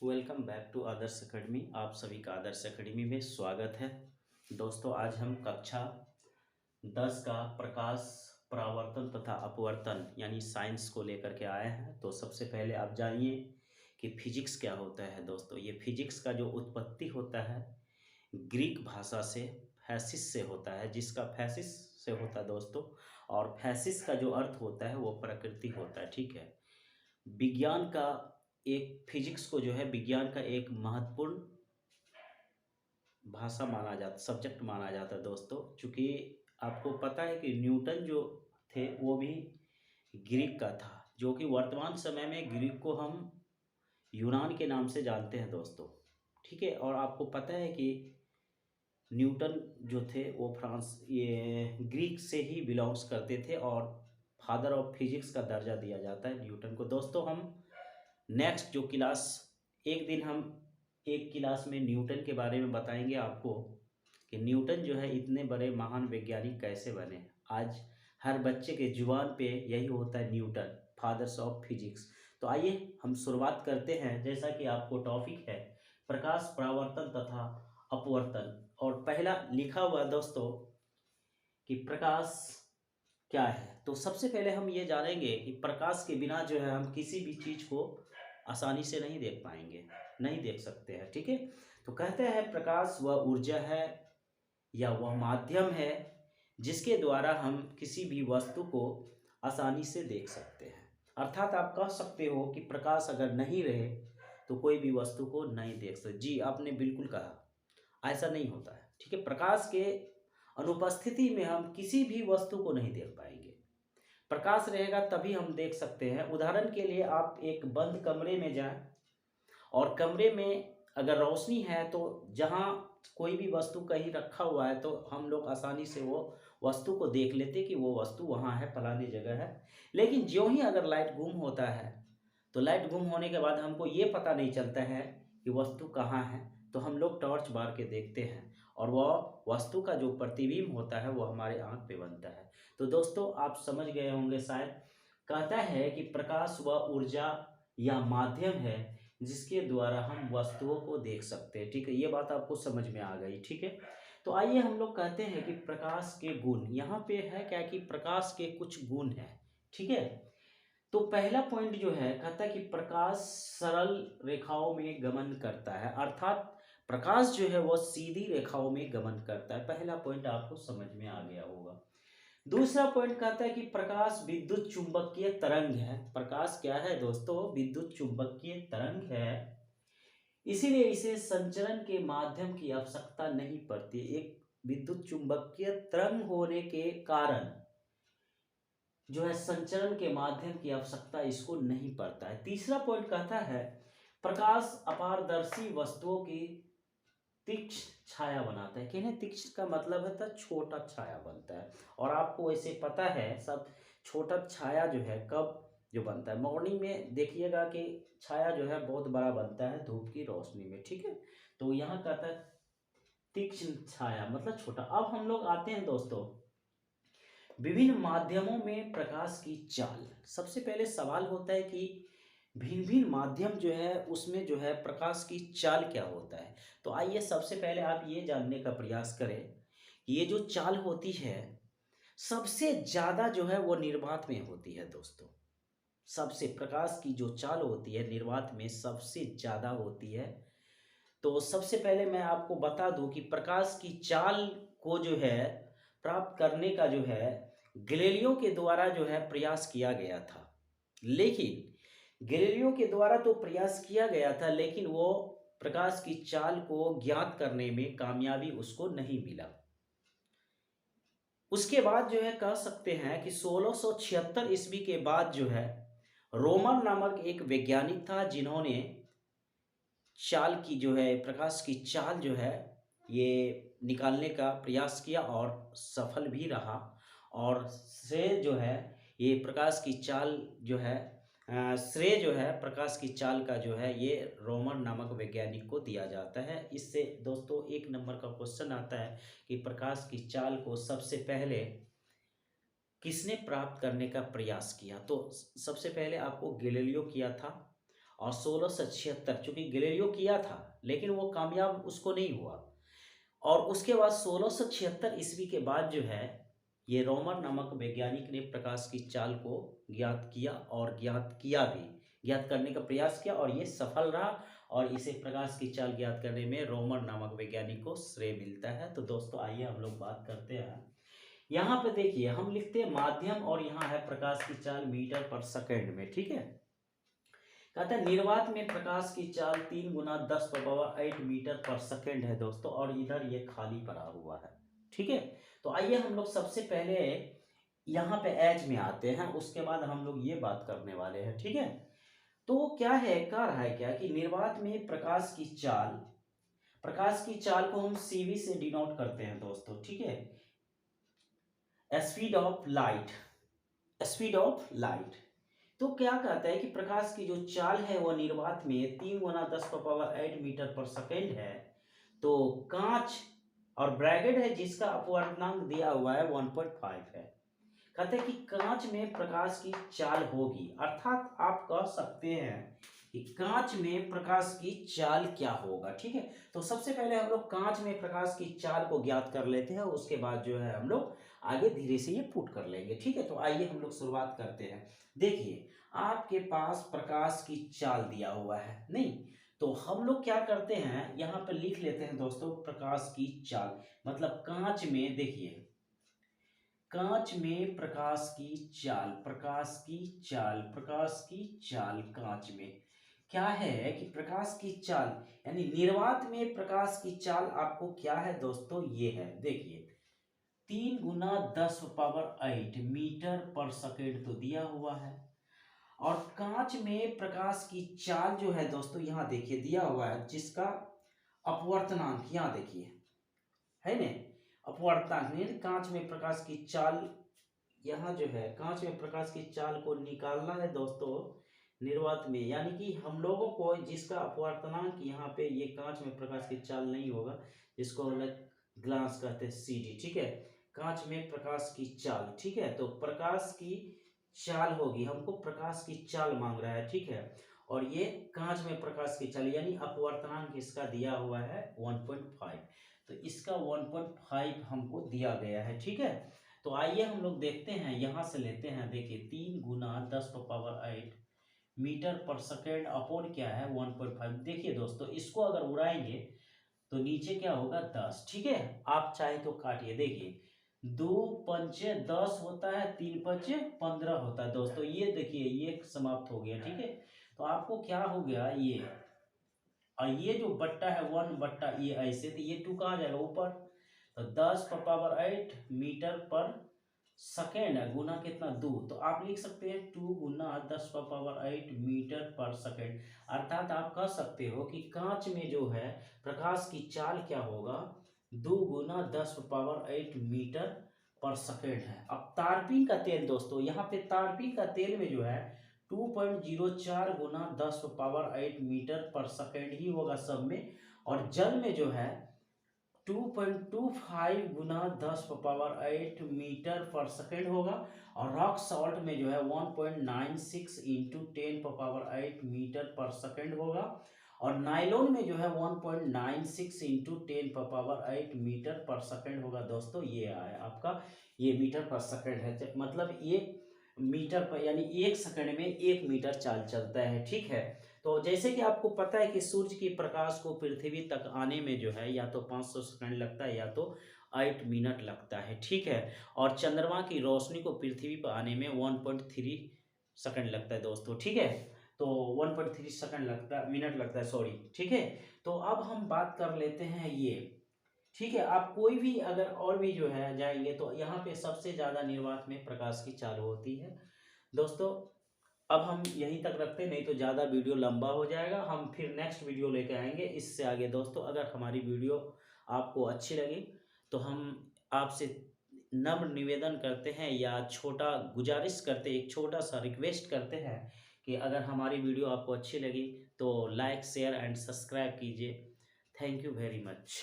Welcome back to Adarsh academy. आप सभी का आदर्श अकेडमी में स्वागत है। दोस्तों, आज हम कक्षा 10 का प्रकाश परावर्तन तथा अपवर्तन यानी साइंस को लेकर के आए हैं। तो सबसे पहले आप जानिए कि फिजिक्स क्या होता है। दोस्तों, ये फिजिक्स का जो उत्पत्ति होता है ग्रीक भाषा से फैसिस से होता है, जिसका फैसिस से होता है दोस्तों। और फैसिस का जो अर्थ होता है वो प्रकृति होता है। ठीक है, विज्ञान का एक फिजिक्स को जो है विज्ञान का एक महत्वपूर्ण भाषा माना जाता, सब्जेक्ट माना जाता है दोस्तों। चूँकि आपको पता है कि न्यूटन जो थे वो भी ग्रीक का था, जो कि वर्तमान समय में ग्रीक को हम यूनान के नाम से जानते हैं दोस्तों। ठीक है, और आपको पता है कि न्यूटन जो थे वो फ्रांस ये ग्रीक से ही बिलोंग्स करते थे और फादर ऑफ फिजिक्स का दर्जा दिया जाता है न्यूटन को। दोस्तों, हम नेक्स्ट जो क्लास एक दिन हम एक क्लास में न्यूटन के बारे में बताएंगे आपको कि न्यूटन जो है इतने बड़े महान वैज्ञानिक कैसे बने। आज हर बच्चे के जुबान पे यही होता है, न्यूटन फादर्स ऑफ फिजिक्स। तो आइए हम शुरुआत करते हैं। जैसा कि आपको टॉपिक है प्रकाश परावर्तन तथा अपवर्तन, और पहला लिखा हुआ दोस्तों कि प्रकाश क्या है। तो सबसे पहले हम ये जानेंगे कि प्रकाश के बिना जो है हम किसी भी चीज़ को आसानी से नहीं देख पाएंगे, नहीं देख सकते हैं। ठीक है, तो कहते हैं प्रकाश वह ऊर्जा है या वह माध्यम है जिसके द्वारा हम किसी भी वस्तु को आसानी से देख सकते हैं। अर्थात आप कह सकते हो कि प्रकाश अगर नहीं रहे तो कोई भी वस्तु को नहीं देख सकते। जी, आपने बिल्कुल कहा, ऐसा नहीं होता है। ठीक है, प्रकाश के अनुपस्थिति में हम किसी भी वस्तु को नहीं देख पाएंगे। प्रकाश रहेगा तभी हम देख सकते हैं। उदाहरण के लिए आप एक बंद कमरे में जाएं और कमरे में अगर रोशनी है तो जहाँ कोई भी वस्तु कहीं रखा हुआ है तो हम लोग आसानी से वो वस्तु को देख लेते कि वो वस्तु वहाँ है, फलानी जगह है। लेकिन ज्यों ही अगर लाइट गुम होता है तो लाइट गुम होने के बाद हमको ये पता नहीं चलता है कि वस्तु कहाँ है। तो हम लोग टॉर्च मार के देखते हैं और वह वस्तु का जो प्रतिबिंब होता है वो हमारे आँख पे बनता है। तो दोस्तों, आप समझ गए होंगे शायद। कहता है कि प्रकाश वह ऊर्जा या माध्यम है जिसके द्वारा हम वस्तुओं को देख सकते हैं। ठीक है, ये बात आपको समझ में आ गई। ठीक है, तो आइए हम लोग कहते हैं कि प्रकाश के गुण। यहाँ पे है क्या कि प्रकाश के कुछ गुण हैं। ठीक है, तो पहला पॉइंट जो है कहता है कि प्रकाश सरल रेखाओं में गमन करता है। अर्थात प्रकाश जो है वो सीधी रेखाओं में गमन करता है। पहला पॉइंट आपको समझ में आ गया होगा। दूसरा पॉइंट कहता है कि प्रकाश विद्युत चुंबकीय तरंग है। प्रकाश क्या है दोस्तों? विद्युत चुंबकीय तरंग है, इसीलिए इसे संचरण के माध्यम की आवश्यकता नहीं पड़ती। एक विद्युत चुंबकीय तरंग होने के कारण जो है संचरण के माध्यम की आवश्यकता इसको नहीं पड़ता है। तीसरा पॉइंट कहता है प्रकाश अपारदर्शी वस्तुओं की तीक्ष्ण छाया बनाता है। कहने तीक्ष्ण का मतलब है तो छोटा छाया बनता है। और आपको वैसे पता है सब, छोटा छाया जो है कब जो बनता है, मॉर्निंग में देखिएगा कि छाया जो है बहुत बड़ा बनता है धूप की रोशनी में। ठीक है, तो यहाँ कहता है तीक्ष्ण छाया मतलब छोटा। अब हम लोग आते हैं दोस्तों विभिन्न माध्यमों में प्रकाश की चाल। सबसे पहले सवाल होता है कि भिन्न भिन्न माध्यम जो है उसमें जो है प्रकाश की चाल क्या होता है। तो आइए सबसे पहले आप ये जानने का प्रयास करें कि ये जो चाल होती है सबसे ज़्यादा जो है वो निर्वात में होती है दोस्तों। सबसे प्रकाश की जो चाल होती है निर्वात में सबसे ज़्यादा होती है। तो सबसे पहले मैं आपको बता दूं कि प्रकाश की चाल को जो है प्राप्त करने का जो है गैलीलियो के द्वारा जो है प्रयास किया गया था। लेकिन गैलीलियो के द्वारा तो प्रयास किया गया था, लेकिन वो प्रकाश की चाल को ज्ञात करने में कामयाबी उसको नहीं मिला। उसके बाद जो है कह सकते हैं कि 1676 ईस्वी के बाद जो है रोमन नामक एक वैज्ञानिक था जिन्होंने चाल की जो है प्रकाश की चाल जो है ये निकालने का प्रयास किया और सफल भी रहा। और श्रेय जो है ये प्रकाश की चाल जो है श्रेय जो है प्रकाश की चाल का जो है ये रोमन नामक वैज्ञानिक को दिया जाता है। इससे दोस्तों एक नंबर का क्वेश्चन आता है कि प्रकाश की चाल को सबसे पहले किसने प्राप्त करने का प्रयास किया। तो सबसे पहले आपको गैलीलियो किया था और 1676 चूंकि गैलीलियो किया था लेकिन वो कामयाब उसको नहीं हुआ। और उसके बाद 1676 ईस्वी के बाद जो है ये रोमर नामक वैज्ञानिक ने प्रकाश की चाल को ज्ञात किया और ज्ञात किया भी, ज्ञात करने का प्रयास किया और ये सफल रहा। और इसे प्रकाश की चाल ज्ञात करने में रोमर नामक वैज्ञानिक को श्रेय मिलता है। तो दोस्तों आइए हम लोग बात करते हैं। यहाँ पे देखिए हम लिखते हैं माध्यम और यहाँ है प्रकाश की चाल मीटर पर सेकेंड में, ठीक है। कहते हैं निर्वात में प्रकाश की चाल 3 गुना 10⁻8 मीटर पर सेकेंड है दोस्तों, और इधर ये खाली पड़ा हुआ है, ठीक है। तो आइए हम लोग सबसे पहले यहाँ पे एच में आते हैं, उसके बाद हम लोग ये बात करने वाले हैं, ठीक है। तो क्या है, कह रहा है क्या कि निर्वात में प्रकाश की चाल को हम सीवी से डिनोट करते हैं दोस्तों, ठीक है। Speed of light. तो क्या कहता है कि प्रकाश की जो चाल है वो निर्वात में 3 गुना 10⁻8 मीटर पर सेकेंड है। तो कांच और ब्रैकेट है जिसका अपवर्तनांक दिया हुआ है 1.5 है। कहते हैं कि कांच में प्रकाश की चाल होगी, अर्थात आप कह सकते हैं कि कांच में प्रकाश की चाल क्या होगा, ठीक है। तो सबसे पहले हम लोग कांच में प्रकाश की चाल को ज्ञात कर लेते हैं, उसके बाद जो है हम लोग आगे धीरे से ये पुट कर लेंगे, ठीक है। तो आइए हम लोग शुरुआत करते हैं। देखिए आपके पास प्रकाश की चाल दिया हुआ है, नहीं तो हम लोग क्या करते हैं यहाँ पर लिख लेते हैं दोस्तों प्रकाश की चाल, मतलब कांच में, देखिए कांच में प्रकाश की चाल, कांच में क्या है कि प्रकाश की चाल यानी निर्वात में प्रकाश की चाल आपको क्या है दोस्तों, ये है देखिए 3 गुना 10⁻8 मीटर पर सेकेंड तो दिया हुआ है। और कांच में प्रकाश की चाल जो है दोस्तों यहाँ देखिए दिया हुआ है, जिसका अपवर्तनांक यहाँ देखिए है ना, अपवर्तनांक कांच में प्रकाश की चाल, यहाँ जो है कांच में प्रकाश की चाल को निकालना है दोस्तों निर्वात में, यानी कि हम लोगों को जिसका अपवर्तनांक यहाँ पे ये कांच में प्रकाश की चाल नहीं होगा, जिसको हम लोग ग्लास कहते हैं CD, ठीक है। कांच में प्रकाश की चाल, ठीक है। तो प्रकाश की चाल होगी, हमको प्रकाश की चाल मांग रहा है, ठीक है। और ये कांच में प्रकाश की चाल यानी अपवर्तनांक इसका दिया हुआ है 1.5, तो इसका 1.5 हमको दिया गया है, ठीक है। तो आइए हम लोग देखते हैं, यहां से लेते हैं, देखिए 3 गुना 10⁻8 मीटर पर सेकेंड अपॉन क्या है 1.5। देखिए दोस्तों इसको अगर उड़ाएंगे तो नीचे क्या होगा 10, ठीक है। आप चाहे तो काटिए, देखिए 2 पंचे 10 होता है, 3 पंचे 15 होता है दोस्तों, ये देखिए ये समाप्त हो गया, ठीक है। तो आपको क्या हो गया ये, और ये जो बट्टा है 1 बट्टा ये ऐसे, तो ये 2 कहाँ जाएगा ऊपर, तो 10⁻8 मीटर पर सेकेंड है गुना कितना 2, तो आप लिख सकते हैं 2 गुना 10⁻8 मीटर पर सेकेंड। अर्थात आप कह सकते हो कि कांच में जो है प्रकाश की चाल क्या होगा 2 गुना 10⁻8 मीटर पर सेकेंड है। अब तारपीन का तेल दोस्तों, यहाँ पे तारपीन का तेल में जो है 2.04 गुना 10⁻8 मीटर पर सेकेंड ही होगा सब में, और जल में जो है 2.25 गुना 10⁻8 मीटर पर सेकेंड होगा, और रॉक सॉल्ट में जो है 1.96 इंटू 10⁻8 मीटर पर सेकेंड होगा, और नाइलॉन में जो है 1.96 इंटू 10⁻8 मीटर पर सेकेंड होगा दोस्तों। ये है आपका, ये मीटर पर सेकेंड है, मतलब ये मीटर पर यानी 1 सेकंड में 1 मीटर चाल चलता है, ठीक है। तो जैसे कि आपको पता है कि सूर्य की प्रकाश को पृथ्वी तक आने में जो है या तो 500 सेकंड लगता है या तो 8 मिनट लगता है, ठीक है। और चंद्रमा की रोशनी को पृथ्वी पर आने में 1.3 सेकंड लगता है दोस्तों, ठीक है। तो 1.3 सेकंड लगता है, मिनट लगता है, सॉरी, ठीक है। तो अब हम बात कर लेते हैं ये, ठीक है। आप कोई भी अगर और भी जो है जाएंगे तो यहाँ पे सबसे ज़्यादा निर्वात में प्रकाश की चाल होती है दोस्तों। अब हम यहीं तक रखते हैं, नहीं तो ज़्यादा वीडियो लंबा हो जाएगा, हम फिर नेक्स्ट वीडियो लेके आएंगे इससे आगे दोस्तों। अगर हमारी वीडियो आपको अच्छी लगी तो हम आपसे नम्र निवेदन करते हैं या छोटा गुजारिश करते, एक छोटा सा रिक्वेस्ट करते हैं कि अगर हमारी वीडियो आपको अच्छी लगी तो लाइक शेयर एंड सब्सक्राइब कीजिए। Thank you very much.